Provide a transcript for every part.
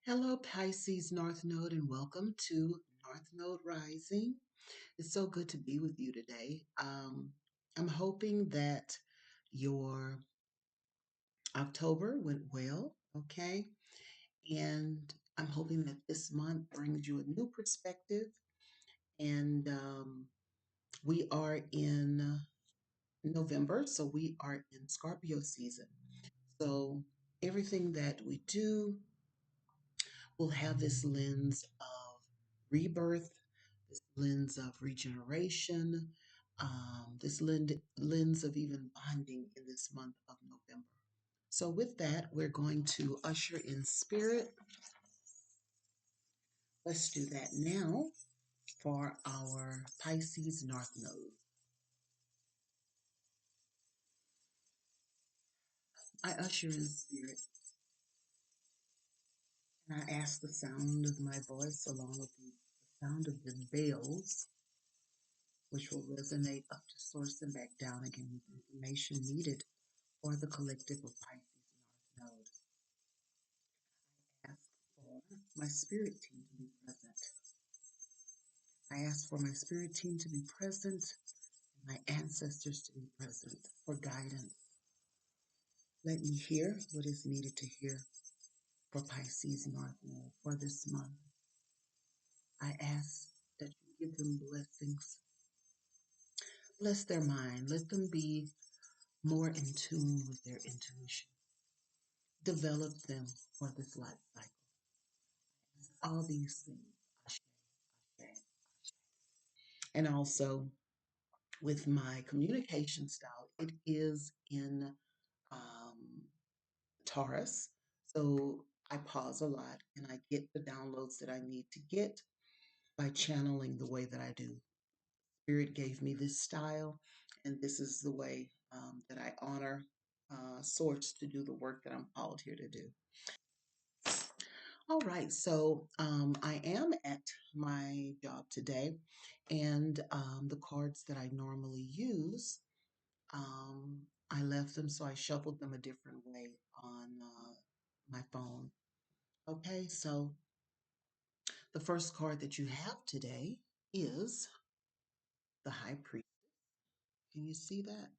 Hello, Pisces North Node, and welcome to North Node Rising. It's so good to be with you today. I'm hoping that your October went well, okay? And I'm hoping that this month brings you a new perspective. And we are in November, so we are in Scorpio season. So everything that we do will have this lens of rebirth, this lens of regeneration, this lens of even bonding in this month of November. So, with that, we're going to usher in spirit. Let's do that now for our Pisces North Node. I usher in spirit and I ask the sound of my voice along with the sound of the bells, which will resonate up to source and back down again with information needed for the collective of Pisces North Node. Ask for my spirit team to be present. I ask for my spirit team to be present and my ancestors to be present for guidance. Let me hear what is needed to hear for Pisces North Node for this month. I ask that you give them blessings. Bless their mind. Let them be more in tune with their intuition. Develop them for this life cycle. All these things. Ashe, ashe. And also, with my communication style, it is in um, Taurus. So I pause a lot and I get the downloads that I need to get by channeling the way that I do. Spirit gave me this style, and this is the way that I honor Source to do the work that I'm called here to do. All right, so I am at my job today, and the cards that I normally use, I left them, so I shuffled them a different way on my phone. Okay, so the first card that you have today is the High Priest. Can you see that?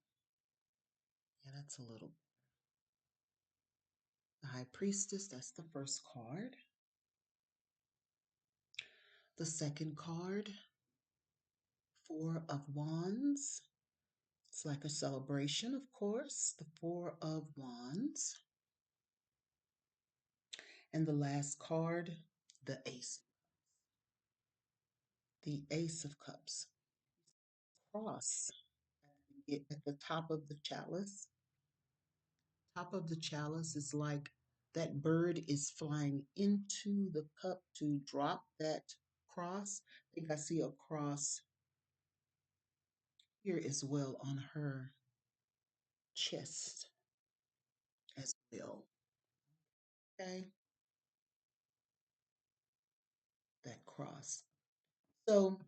Yeah, that's a little. The High Priestess, that's the first card. The second card, Four of Wands. It's like a celebration, of course. The Four of Wands. And the last card, the Ace. The Ace of Cups. Cross at the top of the chalice. Top of the chalice is like that bird is flying into the cup to drop that cross. I think I see a cross here as well on her chest as well. Okay, that cross. So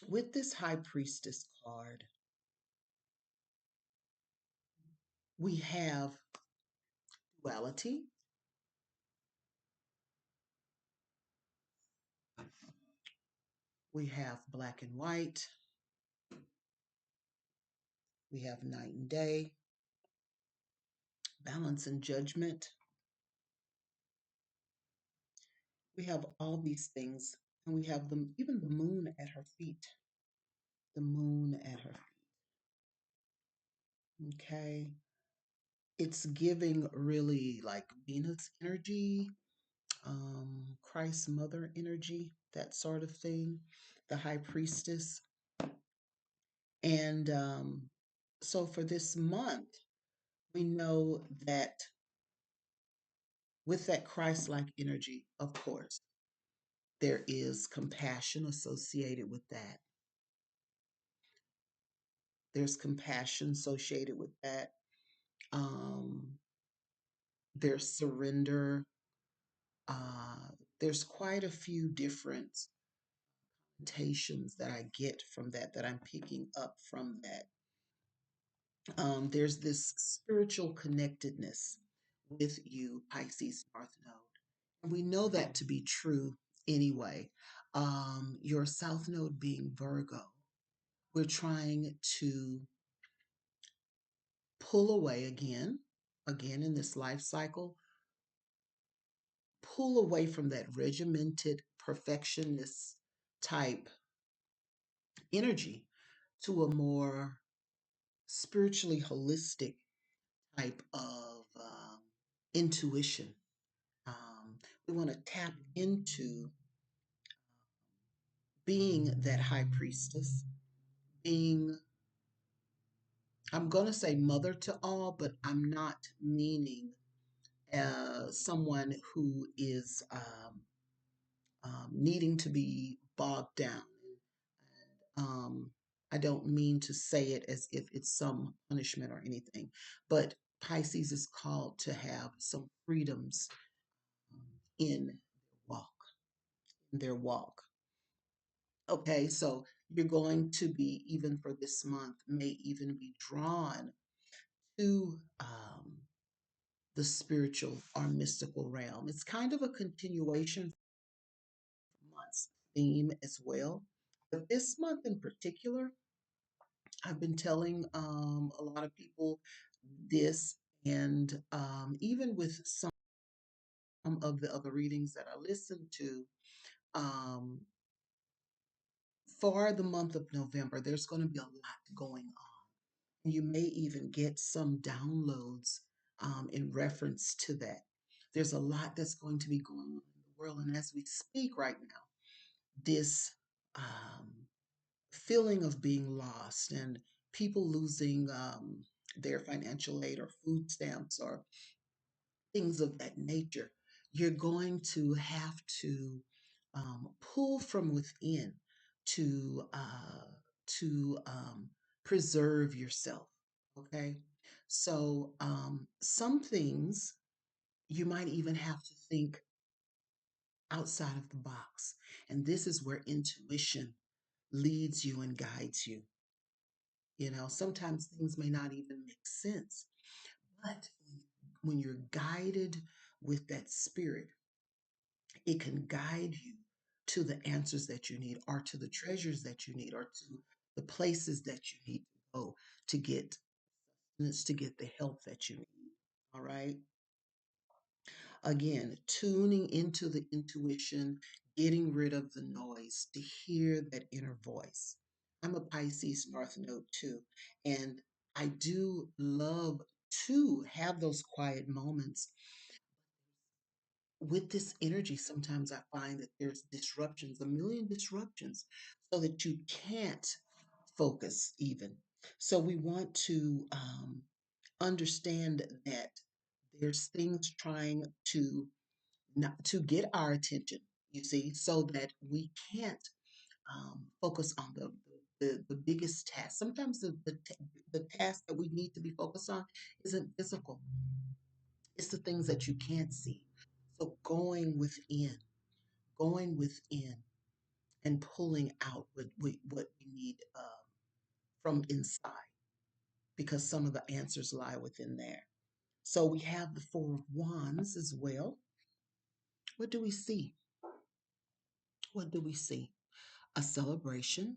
with this High Priestess card, we have duality, we have black and white, we have night and day, balance and judgment. We have all these things, and we have them, even the moon at her feet. The moon at her feet. Okay. It's giving really like Venus energy, Christ mother energy, that sort of thing, the high priestess. And so for this month, we know that with that Christ like energy, of course, there is compassion associated with that. There's compassion associated with that. Um, there's surrender. Uh, there's quite a few different connotations that I get from that, that I'm picking up from that. There's this spiritual connectedness with you, Pisces North Node. And we know that to be true anyway. Your South Node being Virgo, we're trying to pull away again in this life cycle, pull away from that regimented perfectionist type energy to a more spiritually holistic type of intuition. We want to tap into being that high priestess, being, I'm going to say mother to all, but I'm not meaning someone who is needing to be bogged down. Um, I don't mean to say it as if it's some punishment or anything, but Pisces is called to have some freedoms in their walk. Okay, so you're going to be, even for this month, may even be drawn to the spiritual or mystical realm. It's kind of a continuation from month's theme as well. But this month in particular, I've been telling a lot of people this, and even with some of the other readings that I listened to, um, for the month of November, there's going to be a lot going on. You may even get some downloads in reference to that. There's a lot that's going to be going on in the world. And as we speak right now, this feeling of being lost and people losing their financial aid or food stamps or things of that nature, you're going to have to pull from within to preserve yourself. Okay, so some things you might even have to think outside of the box, and this is where intuition leads you and guides you. You know, sometimes things may not even make sense, but when you're guided with that spirit, it can guide you to the answers that you need, or to the treasures that you need, or to the places that you need to go to get to get the help that you need. All right. Again, tuning into the intuition, getting rid of the noise to hear that inner voice. I'm a Pisces North Node too, and I do love to have those quiet moments with this energy. Sometimes I find that there's disruptions, a million disruptions, so that you can't focus even. So we want to understand that there's things trying to not to get our attention, you see, so that we can't focus on the biggest task. Sometimes the task that we need to be focused on isn't physical. It's the things that you can't see. So going within and pulling out what we need from inside, because some of the answers lie within there. So we have the Four of Wands as well. What do we see? What do we see? A celebration,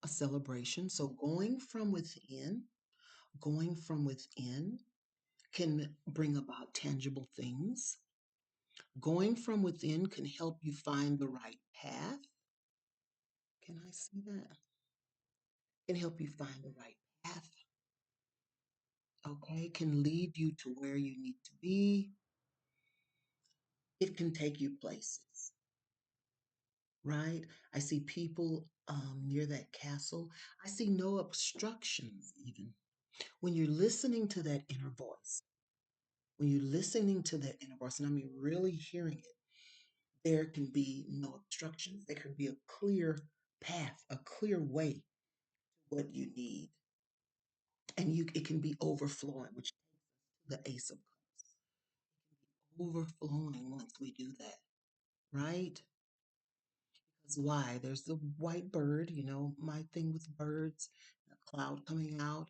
a celebration. So going from within can bring about tangible things. Going from within can help you find the right path. Can I see that? Can help you find the right path. Okay, can lead you to where you need to be. It can take you places, right? I see people near that castle. I see no obstructions even. When you're listening to that inner voice, when you're listening to that inner voice, and I mean really hearing it, there can be no obstructions. There can be a clear path, a clear way to what you need. And it can be overflowing, which the Ace of Cups. Overflowing once we do that, right? Because why? There's the white bird, you know, my thing with birds, a cloud coming out.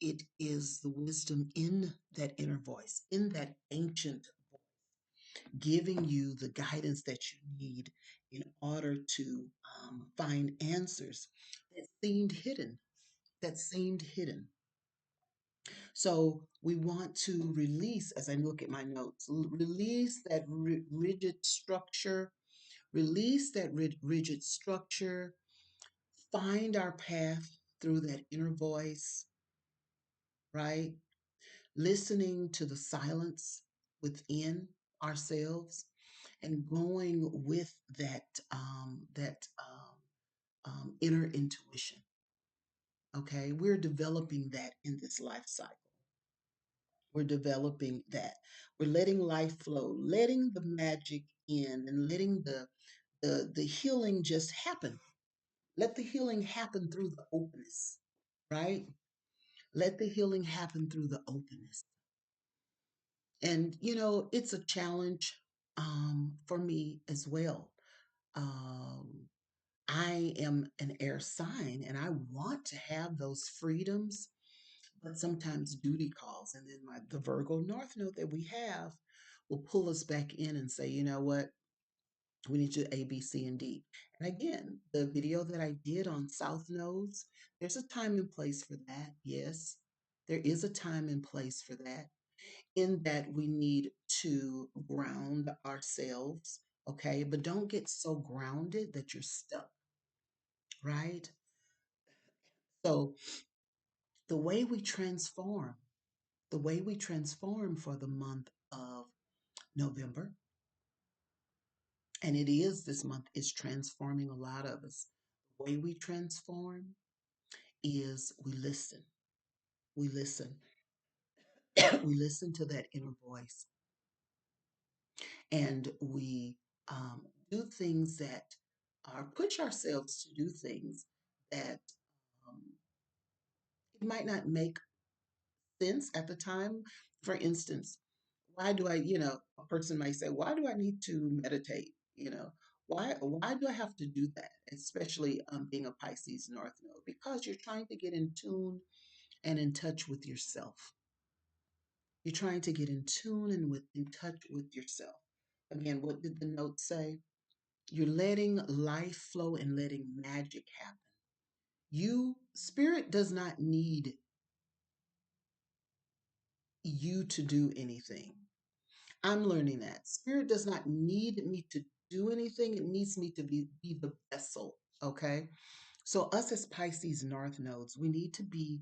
It is the wisdom in that inner voice, in that ancient voice. giving you the guidance that you need in order to find answers that seemed hidden, that seemed hidden. So we want to release, as I look at my notes, release that rigid structure, release that rigid structure, find our path through that inner voice, right? Listening to the silence within ourselves and going with that inner intuition. Okay, we're developing that in this life cycle. We're developing that. We're letting life flow, letting the magic in, and letting the healing just happen. Let the healing happen through the openness, right? Let the healing happen through the openness. And it's a challenge for me as well. Um, I am an air sign, and I want to have those freedoms, but sometimes duty calls, and then the Virgo North Node that we have will pull us back in and say, you know what, we need to A, B, C, and D. And again, the video that I did on South Nodes, there's a time and place for that. Yes, there is a time and place for that. In that we need to ground ourselves, okay? But don't get so grounded that you're stuck, right? So the way we transform, the way we transform for the month of November, and it is this month, is transforming a lot of us. The way we transform is we listen. We listen. We listen to that inner voice, and we do things that are push ourselves to do things that um, it might not make sense at the time. For instance, why do a person might say, why do I need to meditate? Why do I have to do that? Especially being a Pisces North Node, because you're trying to get in tune and in touch with yourself. You're trying to get in tune and in touch with yourself. Again, what did the note say? You're letting life flow and letting magic happen. Spirit does not need you to do anything. I'm learning that. Spirit does not need me to do anything. It needs me to be the vessel. Okay. So, us as Pisces North Nodes, we need to be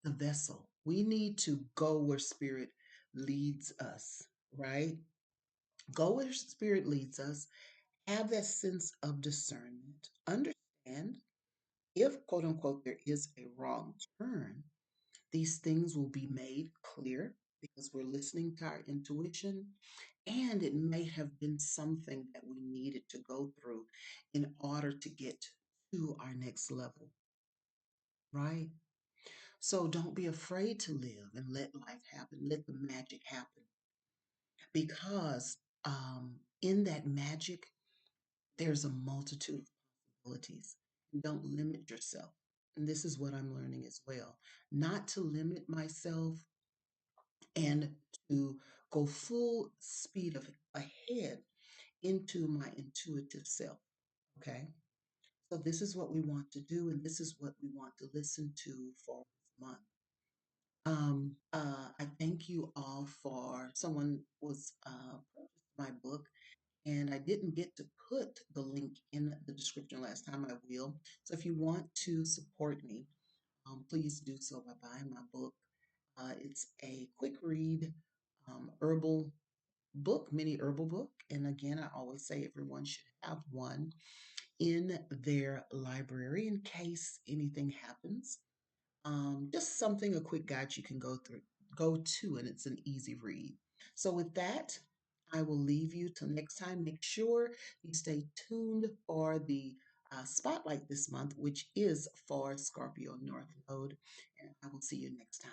the vessel. We need to go where Spirit leads us, right? Go where Spirit leads us. Have that sense of discernment. Understand if, quote unquote, there is a wrong turn, these things will be made clear because we're listening to our intuition, and it may have been something that we needed to go through in order to get to our next level, right? So don't be afraid to live and let life happen, let the magic happen, because in that magic, there's a multitude of possibilities. Don't limit yourself. And this is what I'm learning as well. Not to limit myself and to go full speed ahead into my intuitive self. Okay. So this is what we want to do, and this is what we want to listen to for this month. I thank you all for someone was purchased my book, and I didn't get to put the link in the description last time. I will. So if you want to support me, please do so by buying my book. It's a quick read herbal book, mini herbal book. And again, I always say everyone should have one in their library in case anything happens. Just something, a quick guide you can go to, and it's an easy read. So with that, I will leave you till next time. Make sure you stay tuned for the spotlight this month, which is for Scorpio North Node, and I will see you next time.